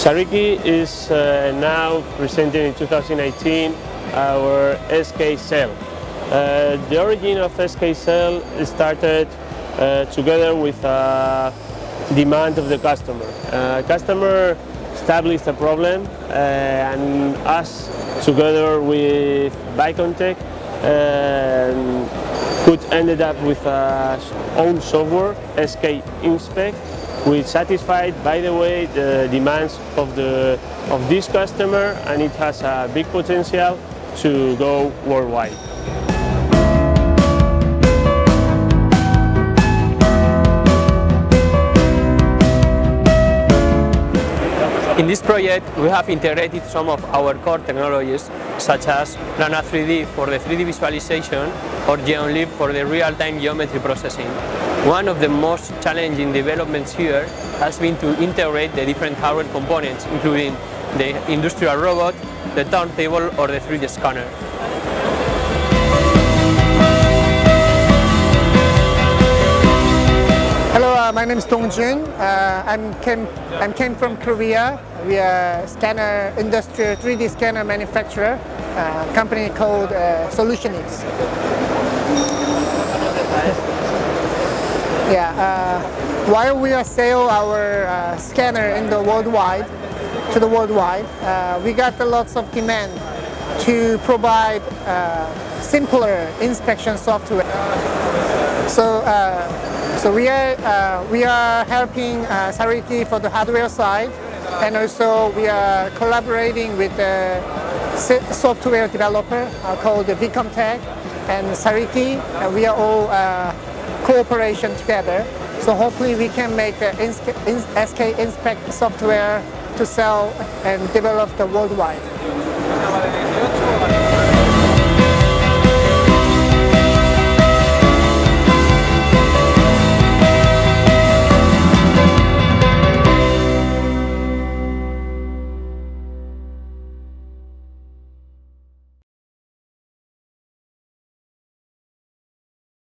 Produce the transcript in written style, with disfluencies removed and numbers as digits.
Sariki is now presenting in 2018 our SK cell. The origin of SK cell started together with demand of the customer. Customer established a problem and us together with Vicomtech could ended up with our own software, SK Inspect, which satisfied, by the way, the demands of this customer, and it has a big potential to go worldwide. In this project, we have integrated some of our core technologies, such as Plana 3D for the 3D visualization or GeoLib for the real-time geometry processing. One of the most challenging developments here has been to integrate the different hardware components, including the industrial robot, the turntable, or the 3D scanner. Hello, my name is Dongjun. I came from Korea. We are a industrial 3D scanner manufacturer, a company called Solutionics. While we are sell our scanner in the worldwide, we got lots of demand to provide simpler inspection software. So we are helping Sariki for the hardware side, and also we are collaborating with the software developer called Vicomtech and Sariki. We are all cooperation together. So hopefully we can make SK Inspect software to sell and develop the worldwide.